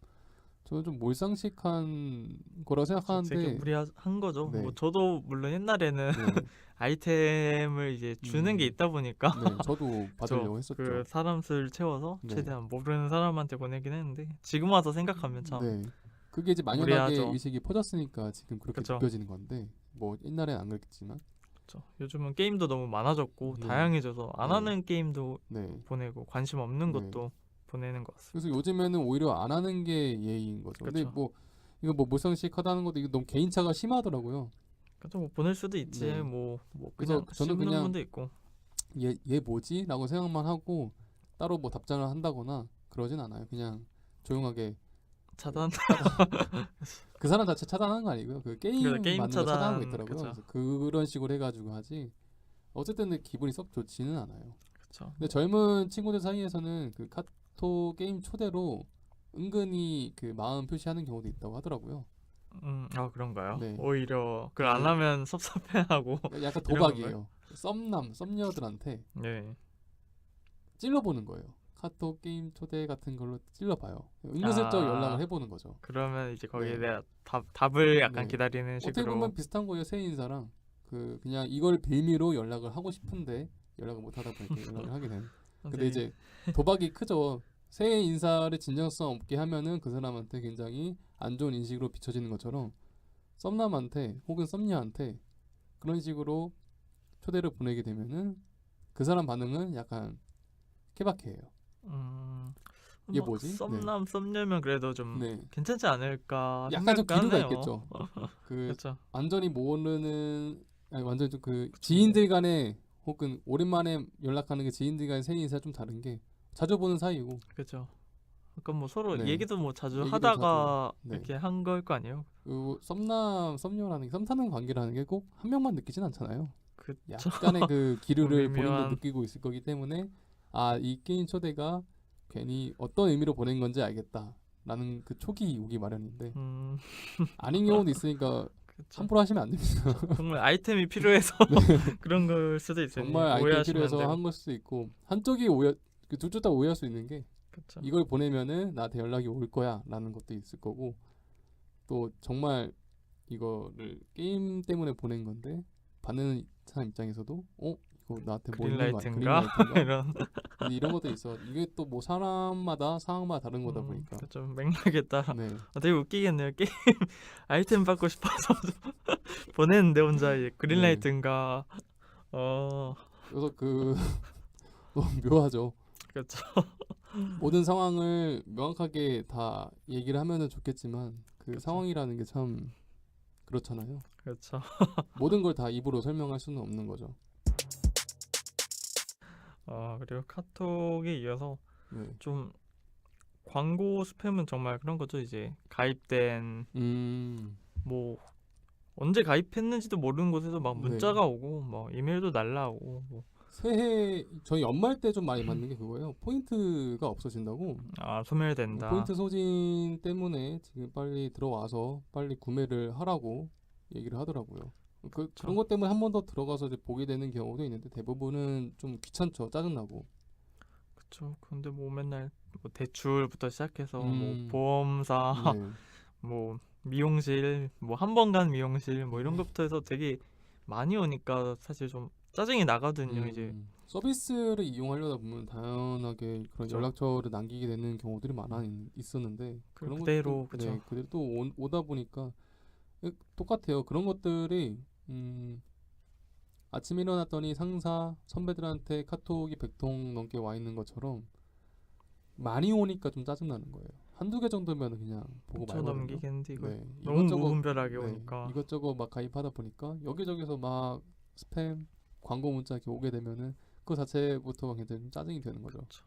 저는 좀 몰상식한 거라고 되게 생각하는데 무리한 거죠. 네. 뭐 저도 물론 옛날에는 네, 아이템을 이제 주는 게 있다 보니까 네, 저도 받으려고 했었죠. 그 사람 수를 채워서 네. 최대한 모르는 사람한테 보내긴 했는데 지금 와서 생각하면 참 네. 그게 이제 만연하게 무리하죠. 의식이 퍼졌으니까 지금 그렇게 그쵸. 느껴지는 건데 뭐 옛날엔 안 그랬겠지만 그렇죠. 요즘은 게임도 너무 많아졌고 네. 다양해져서 안 네. 하는 게임도 네. 보내고 관심 없는 네. 것도 보내는 것 같습니다. 그래서 요즘에는 오히려 안 하는 게 예의인 거죠. 근데 그쵸. 뭐 이거 뭐 몰상식하다는 것도 이거 너무 개인차가 심하더라고요. 그렇죠. 뭐 보낼 수도 있지. 네. 뭐 그래서 그냥 저는 씹는 그냥 분도 있고. 얘 뭐지? 라고 생각만 하고 따로 뭐 답장을 한다거나 그러진 않아요. 그냥 조용하게 차단. 그 사람 자체 차단하는 거 아니고요. 그 게임 그래서 게임 만든 거 차단하고 차단, 있더라고요. 그쵸. 그래서 그런 식으로 해가지고 하지. 어쨌든 근데 기분이 썩 좋지는 않아요. 그렇죠. 근데 젊은 친구들 사이에서는 그 카톡 게임 초대로 은근히 그 마음 표시하는 경우도 있다고 하더라고요. 아 그런가요? 네. 오히려 그걸 안 그- 하면 섭섭해하고. 약간 이런 도박이에요. 썸녀들한테 네. 찔러보는 거예요. 카톡 게임 초대 같은 걸로 찔러봐요. 은근슬쩍 아. 연락을 해보는 거죠. 그러면 이제 거기에 네. 대한 답을 약간 네. 기다리는 어떻게 식으로. 보면 비슷한 거예요. 새 인사랑 그냥 이걸 빌미로 연락을 하고 싶은데 연락을 못 하다 보니까 연락을 하게 된. 근데 이제 도박이 크죠. 새해 인사를 진정성 없게 하면은 그 사람한테 굉장히 안 좋은 인식으로 비춰지는 것처럼 썸남한테 혹은 썸녀한테 그런 식으로 초대를 보내게 되면은 그 사람 반응은 약간 케바케예요. 이게 뭐 뭐지? 썸남 썸녀면 그래도 좀 네. 괜찮지 않을까 약간 좀 기류가 생각하네요. 있겠죠. 그 그렇죠. 완전히 모르는 아니 완전 좀 그 지인들 간에 혹은 오랜만에 연락하는 게 지인들 간의 새해 인사 좀 다른 게 자주 보는 사이고 그렇죠. 그러니까 뭐 서로 네. 얘기도 뭐 자주 얘기도 하다가 자주, 네. 이렇게 한 걸 거 아니에요? 그리고 썸남 썸녀라는 게 썸 타는 관계라는 게 꼭 한 명만 느끼진 않잖아요. 그쵸. 약간의 그 기류를 본인도 미묘한- 느끼고 있을 거기 때문에 이 게임 초대가 괜히 어떤 의미로 보낸 건지 알겠다라는 그 촉이 오기 마련인데 아닌 경우도 있으니까 그쵸. 함부로 하시면 안 됩니다. 정말 아이템이 필요해서 그런 걸 수도 있으니 정말 아이템 오해하시면 안 필요해서 되고. 한 걸 수도 있고 한쪽이 오해 둘 다 오해할 수 있는 게 그쵸. 이걸 보내면은 나한테 연락이 올 거야라는 것도 있을 거고 또 정말 이거를 게임 때문에 보낸 건데 받는 사람 입장에서도 이거 나한테 뭐 있는 거 아니야? 그린라이트인가? 그린라이트인가? 이런. 근데 이런 것도 있어. 이게 또 뭐 사람마다 상황마다 다른 거다 보니까. 그쵸. 맥락에 따라 네. 되게 웃기겠네요. 게임 아이템 받고 싶어서 보냈는데 혼자 이제 그린라이트인가. 그래서 너무 묘하죠. 그렇죠. 모든 상황을 명확하게 다 얘기를 하면은 좋겠지만 그 그쵸. 상황이라는 게 참 그렇잖아요. 그렇죠. 모든 걸 다 입으로 설명할 수는 없는 거죠. 그리고 카톡에 이어서 네. 좀 광고 스팸은 정말 그런 거죠. 이제 가입된 뭐 언제 가입했는지도 모르는 곳에서 막 네. 문자가 오고 뭐 이메일도 날라오고 뭐. 새해 저희 연말 때 좀 많이 받는 게 그거예요. 포인트가 없어진다고. 소멸된다. 포인트 소진 때문에 지금 빨리 들어와서 빨리 구매를 하라고 얘기를 하더라고요. 그런 것 때문에 한 번 더 들어가서 이제 보게 되는 경우도 있는데 대부분은 좀 귀찮죠. 짜증나고. 그쵸. 근데 뭐 맨날 뭐 대출부터 시작해서 뭐 음. 보험사 네. 뭐 미용실 뭐 한 번 간 미용실 뭐 이런 것부터 해서 되게 많이 오니까 사실 좀 짜증이 나거든요. 이제 서비스를 이용하려다 보면 당연하게 그런 그쵸. 연락처를 남기게 되는 경우들이 많아 있었는데 그런 그대로 것들, 그쵸. 네, 그대로 또 오다 보니까 똑같아요. 그런 것들이 아침에 일어났더니 상사 선배들한테 카톡이 100통 넘게 와 있는 것처럼 많이 오니까 좀 짜증나는 거예요. 한두 개 정도면 그냥 보고 그쵸, 말거든요. 넘기겠는데 이거 네, 너무 무분별하게 오니까 이것저것 막 가입하다 보니까 여기저기서 막 스팸 광고 문자 이렇게 오게 되면은 그 자체부터가 굉장히 좀 짜증이 되는 거죠. 그쵸.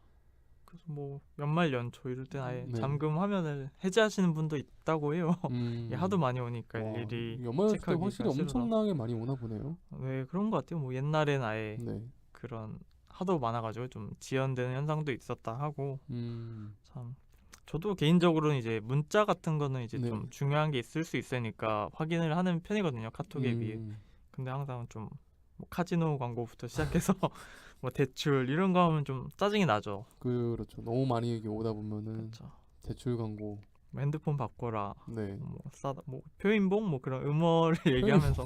그래서 뭐 연말 연초 이럴 땐 아예 네. 잠금 화면을 해제하시는 분도 있다고 해요. 이게 하도 많이 오니까 와, 일일이 연말 때 체크하기가 확실히 싫어서. 엄청나게 많이 오나 보네요. 네, 그런 것 같아요. 뭐 옛날엔 아예 네. 그런 하도 많아가지고 좀 지연되는 현상도 있었다 하고. 참 저도 개인적으로는 이제 문자 같은 거는 이제 네. 좀 중요한 게 있을 수 있으니까 확인을 하는 편이거든요. 카톡에 비해. 근데 항상 좀 뭐 카지노 광고부터 시작해서 뭐 대출 이런 거 하면 좀 짜증이 나죠. 그렇죠. 너무 많이 이게 오다 보면은 그렇죠. 대출 광고. 뭐 핸드폰 바꿔라. 네. 뭐 싸다 뭐 표인봉 뭐 그런 음어를 얘기하면서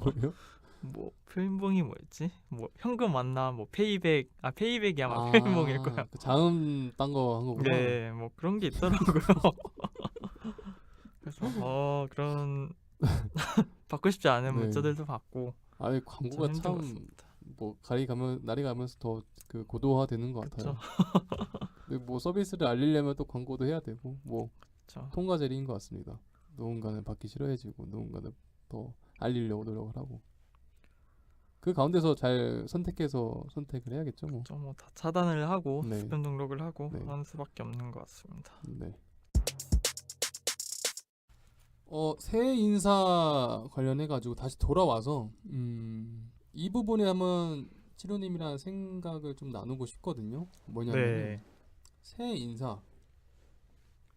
뭐예요? 뭐 표인봉이 뭐였지? 뭐 현금 왔나? 뭐 페이백 페이백이 아마 표인봉일 거야. 그 자음 딴 거 한 거구나. 네, 뭐 그런 게 있더라고요. 그래서 그런 받고 싶지 않은 네. 문자들도 받고 아니 광고가 참 힘든 것 참 같습니다. 뭐 날이 가면서 더 그 고도화되는 것 같아요. 근데 뭐 서비스를 알리려면 또 광고도 해야 되고 뭐 그쵸. 통과제리인 것 같습니다. 누군가는 받기 싫어해지고 누군가는 더 알리려고 노력을 하고 그 가운데서 잘 선택해서 선택을 해야겠죠 뭐. 뭐 다 차단을 하고 네. 스팸 등록을 하고 네. 하는 수밖에 없는 것 같습니다. 네. 새해 인사 관련해 가지고 다시 돌아와서 이 부분에 한번 치료님이랑 생각을 좀 나누고 싶거든요. 뭐냐면 네, 새해 인사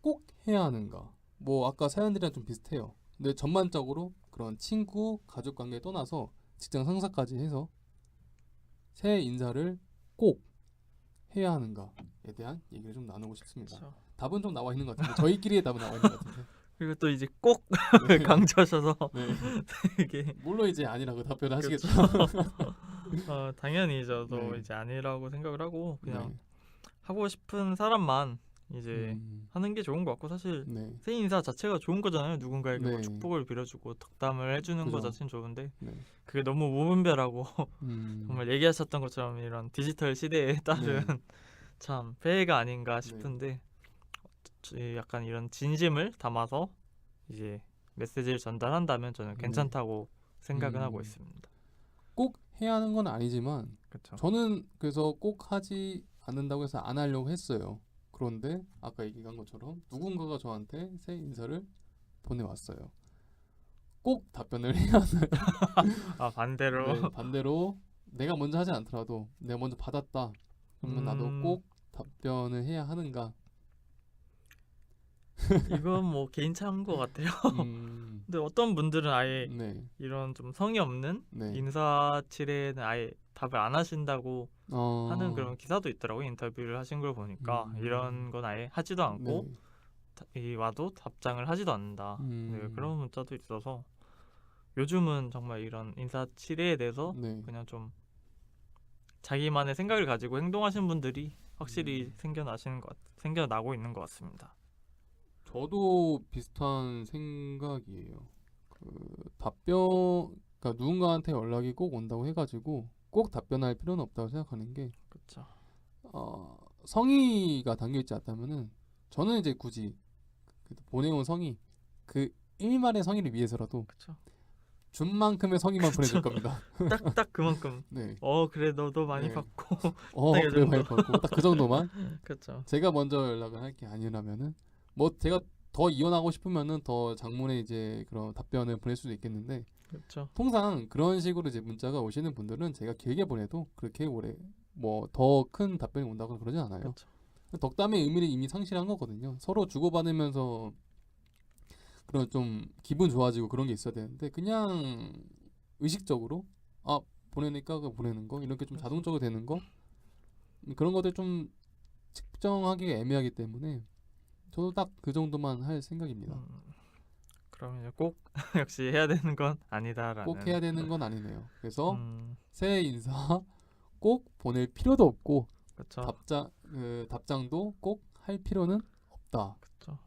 꼭 해야 하는가? 뭐 아까 사연들이랑 좀 비슷해요. 근데 전반적으로 그런 친구, 가족 관계에 떠나서 직장 상사까지 해서 새해 인사를 꼭 해야 하는가에 대한 얘기를 좀 나누고 싶습니다. 그쵸. 답은 좀 나와 있는 것 같은데 저희끼리의 답은 나와 있는 것 같은데. 그리고 또 이제 꼭 네. 강조하셔서 네. 되게 물론 이제 아니라고 답변을 하시겠죠. 당연히 저도 네. 이제 아니라고 생각을 하고 그냥 네. 하고 싶은 사람만 이제 음, 하는 게 좋은 것 같고 사실 네. 새해 인사 자체가 좋은 거잖아요. 누군가에게 뭐 네. 축복을 빌어주고 덕담을 해주는 거 그죠. 자체는 좋은데 네. 그게 너무 무분별하고 음, 정말 얘기하셨던 것처럼 이런 디지털 시대에 따른 네. 참 폐해가 아닌가 싶은데 약간 이런 진심을 담아서 이제 메시지를 전달한다면 저는 네. 괜찮다고 생각은 하고 음. 있습니다. 꼭 해야 하는 건 아니지만 그렇죠. 저는 그래서 꼭 하지 않는다고 해서 안 하려고 했어요. 그런데 아까 얘기한 것처럼 누군가가 저한테 새해 인사를 보내왔어요. 꼭 답변을 해야 하나요? 반대로 네, 반대로 내가 먼저 하지 않더라도 내가 먼저 받았다. 그러면 나도 꼭 답변을 해야 하는가? 이건 뭐 개인차인 것 같아요. 음, 근데 어떤 분들은 아예 네, 이런 좀 성의 없는 네, 인사치레는 아예 답을 안 하신다고 하는 어, 그런 기사도 있더라고요. 인터뷰를 하신 걸 보니까 이런 건 아예 하지도 않고 네. 와도 답장을 하지도 않는다. 네, 음, 그런 문자도 있어서 요즘은 정말 이런 인사 치레에 대해서 네. 그냥 좀 자기만의 생각을 가지고 행동하시는 분들이 확실히 생겨나고 있는 것 같습니다. 저도 비슷한 생각이에요. 답변, 그러니까 누군가한테 연락이 꼭 온다고 해가지고 꼭 답변할 필요는 없다고 생각하는 게, 그렇죠. 성의가 담겨 있지 않다면은 저는 이제 굳이 그 보내온 성의, 그 일말의 성의를 위해서라도 그렇죠. 준 만큼의 성의만 보내줄 그렇죠. 겁니다. 딱 그만큼. 네, 그래 너도 많이 네. 받고 딱 이 그래 정도. 많이 받고 딱 그 정도만. 그렇죠. 제가 먼저 연락을 할 게 아니라면은 뭐 제가 더 이혼하고 싶으면은 더 장문의 이제 그런 답변을 보낼 수도 있겠는데, 그렇죠. 통상 그런 식으로 이제 문자가 오시는 분들은 제가 길게 보내도 그렇게 오래 뭐 더 큰 답변이 온다고 그러진 않아요. 그렇죠. 덕담의 의미를 이미 상실한 거거든요. 서로 주고받으면서 그런 좀 기분 좋아지고 그런 게 있어야 되는데, 그냥 의식적으로 아 보내니까 그 보내는 거 이렇게 좀 그렇죠. 자동적으로 되는 거, 그런 것들 좀 측정하기가 애매하기 때문에 저도 딱 그 정도만 할 생각입니다. 음, 그럼 이제 꼭 역시 해야 되는 건 꼭 아니다라는. 해야 되는 건 아니네요. 그래서 음, 새해 인사 꼭 보낼 필요도 없고 그렇죠. 답장도 꼭 할 필요는 없다. 그렇죠.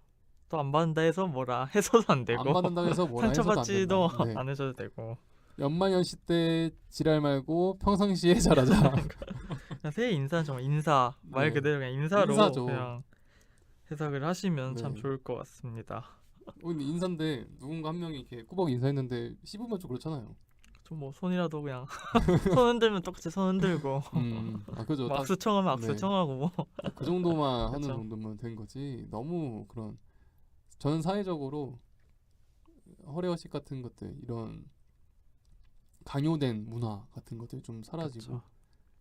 또 안 받는다 해서 뭐라 해서도 안 안 되고 받는다고 해서 뭐라 해서도 안 된다. 상처받지도 네. 안 해줘도 되고. 연말연시 때 지랄 말고 평상시에 잘하자. 그냥 새해 인사는 정말 인사 말 네. 그대로 그냥 인사로 인사죠. 그냥 해석을 하시면 참 네. 좋을 것 같습니다. 근데 인사인데 누군가 한 명이 이렇게 꾸벅 인사했는데 씹으면 좀 그렇잖아요. 좀 뭐 손이라도 그냥 손 흔들면 똑같이 손 흔들고 그죠. 뭐 딱, 악수 청하면 악수 네. 청하고. 그 정도만 하는 그렇죠. 정도면 된 거지. 너무 그런, 저는 사회적으로 허례허식 같은 것들, 이런 강요된 문화 같은 것들 좀 사라지고 그렇죠.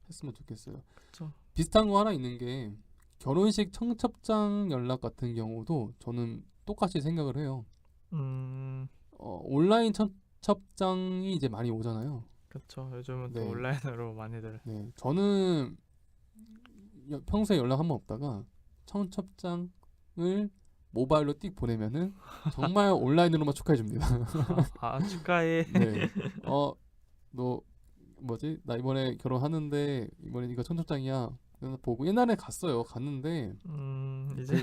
했으면 좋겠어요. 그렇죠. 비슷한 거 하나 있는 게, 결혼식 청첩장 연락 같은 경우도 저는 똑같이 생각을 해요. 음, 온라인 청첩장이 이제 많이 오잖아요. 그렇죠. 요즘은 또 네, 온라인으로 많이들. 네. 저는 평소에 연락 한 번 없다가 청첩장을 모바일로 띡 보내면은 정말 온라인으로만 축하해 줍니다. 축하해. 네. 너 뭐지? 나 이번에 결혼하는데 이번에 이거 청첩장이야. 그래서 보고 옛날에 갔는데 이제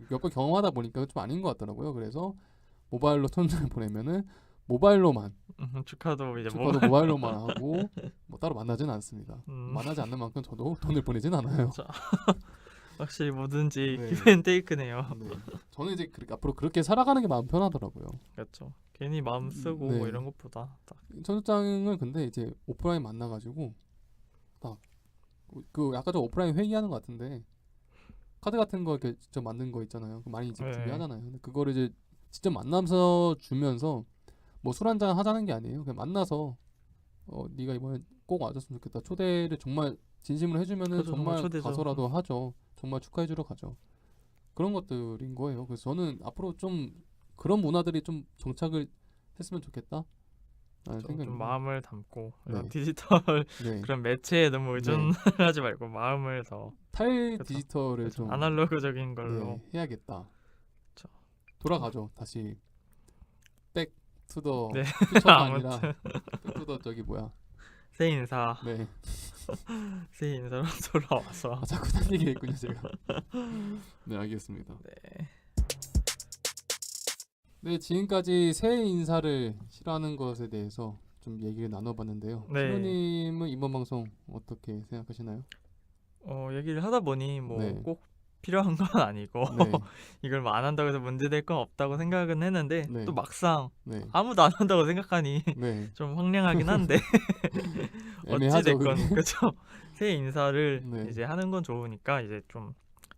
몇 번 경험하다 보니까 좀 아닌 것 같더라고요. 그래서 모바일로 청첩장을 보내면은 모바일로만, 축하도 이제 뭐. 축하도 모바일로만 하고 뭐 따로 만나지는 않습니다. 음, 만나지 않는 만큼 저도 돈을 보내진 않아요. 자, 확실히 뭐든지 네. 기브앤테이크네요. 네. 저는 이제 앞으로 그렇게 살아가는 게 마음 편하더라고요. 그렇죠. 괜히 마음 쓰고 뭐 네. 이런 것보다 딱. 청첩장을 근데 이제 오프라인 만나가지고 딱 그 아까 저 오프라인 회의하는 것 같은데 카드 같은 거 이렇게 직접 만든 거 있잖아요. 그 많이 이제 네. 준비하잖아요. 근데 그거를 이제 직접 만나면서 주면서 뭐 술 한잔 하자는 게 아니에요. 그냥 만나서 네가 이번에 꼭 와줬으면 좋겠다. 초대를 정말 진심으로 해주면은 그죠, 정말 정말 초대죠. 가서라도 하죠. 정말 축하해주러 가죠. 그런 것들인 거예요. 그래서 저는 앞으로 좀 그런 문화들이 좀 정착을 했으면 좋겠다. 라는 좀 생각입니다. 마음을 담고 이런 네. 디지털 네. 그런 매체에 너무 네. 의존하지 말고 마음을 더 그쵸. 디지털을 그쵸. 좀 아날로그적인 걸로. 해야겠다. 그쵸. 돌아가죠. 다시 백 투 더 네. 퓨처가 아무튼 아니라 백 투 더 저기 뭐야. 새 인사 네. 새 인사로 돌아와서. 자꾸 딴 얘기했군요, 제가. 네, 알겠습니다. 네. 네, 지금까지 새해 인사를 싫어하는 것에 대해서 좀 얘기를 나눠봤는데요. 네. 신우님은 이번 방송 어떻게 생각하시나요? 얘기를 하다 보니 뭐 네. 꼭 필요한 건 아니고 네, 이걸 뭐 안 한다고 해서 문제될 건 없다고 생각은 했는데 네. 또 막상 네, 아무도 안 한다고 생각하니 네. 좀 황량하긴 한데 어찌 애매하죠, 됐건 그게. 그쵸. 새해 인사를 네. 이제 하는 건 좋으니까 이제 좀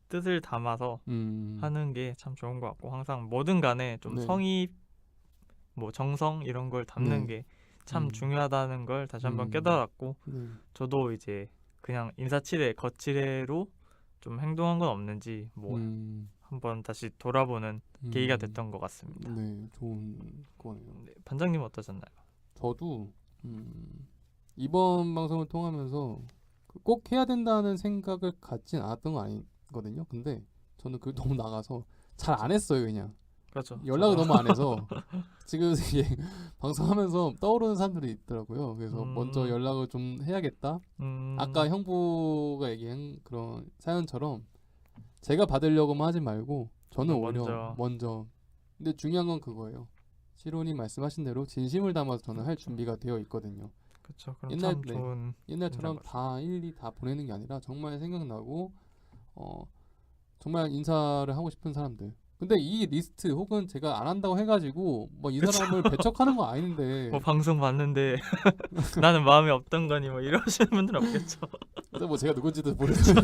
뜻을 담아서 음, 하는 게 참 좋은 것 같고 항상 뭐든 간에 좀 네. 성의 뭐 정성 이런 걸 담는 네. 게 참 음, 중요하다는 걸 다시 한번 음, 깨달았고 네. 저도 이제 그냥 인사치레 거치레로 좀 행동한 건 없는지 뭐 음, 한번 다시 돌아보는 계기가 됐던 것 같습니다. 네, 좋은 거네요. 네, 반장님 어떠셨나요? 저도 이번 방송을 통하면서 꼭 해야 된다는 생각을 갖진 않았던 거 아니거든요. 근데 저는 그 너무 나가서 잘 안 했어요. 그냥 그렇죠. 연락을 너무 안 해서 지금 이게 방송하면서 떠오르는 사람들이 있더라고요. 그래서 먼저 연락을 좀 해야겠다. 아까 형부가 얘기한 그런 사연처럼 제가 받으려고만 하지 말고 저는 오히려 먼저. 근데 중요한 건 그거예요. 시로님 말씀하신 대로 진심을 담아서 저는 할 준비가 되어 있거든요. 그렇죠. 그럼 옛날 참 좋은 옛날처럼 인사인 것 다 일일이 다 보내는 게 아니라 정말 생각나고 정말 인사를 하고 싶은 사람들. 근데 이 리스트 혹은 제가 안 한다고 해가지고 뭐 이 사람을 배척하는 건 아닌데 뭐 방송 봤는데 나는 마음이 없던 거니 뭐 이러시는 분들은 없겠죠. 그래서 뭐 제가 누군지도 모르겠어요.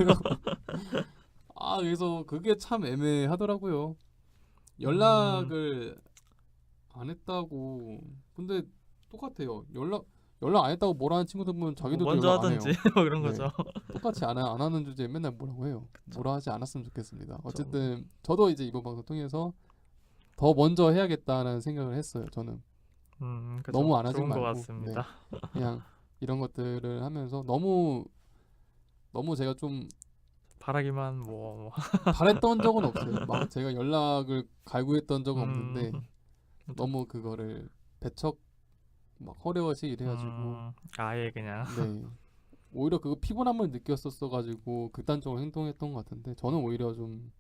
그래서 그게 참 애매하더라고요. 연락을 안 했다고. 근데 똑같아요. 연락 안 했다고 뭐라는 친구들 보면 자기들도 먼저 연락 안 해요. 하든지 뭐 그런 네. 거죠. 똑같이 안 하는 주제에 맨날 뭐라고 해요. 그쵸. 뭐라 하지 않았으면 좋겠습니다. 어쨌든 저도 이제 이번 방송 통해서 더 먼저 해야겠다는 생각을 했어요. 저는 그쵸. 너무 안 하지 좋은 것 말고 같습니다. 그냥 이런 것들을 하면서 너무 제가 좀 바라기만 뭐. 바랬던 적은 없어요. 막 제가 연락을 갈구했던 적은 없는데 너무 그거를 배척 막 허례허시 이래가지고 아예 그냥 네 오히려 그거 피곤함을 느꼈었어가지고 극단적으로 행동했던 것 같은데 저는 오히려 좀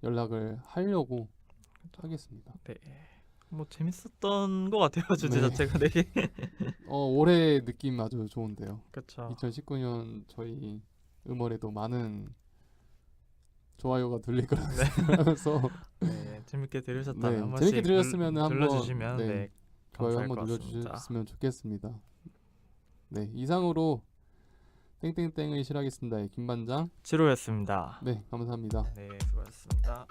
연락을 하려고 하겠습니다. 네. 뭐 재밌었던 것 같아요. 주제 네. 자체가 되게. 올해 느낌 아주 좋은데요. 그렇죠. 2019년 저희 음원에도 많은 좋아요가 들릴 거라고 네. 생각하면서 네, 재밌게 들으셨다면 네, 한 번씩 재밌게 들으셨으면 한번 눌러주시면 네, 네, 좋아요 감사할 한번 것 같습니다. 눌러주셨으면 좋겠습니다. 네, 이상으로 땡땡땡의 실하겠습니다의 김반장. 치로였습니다. 네, 감사합니다. 네, 수고하셨습니다.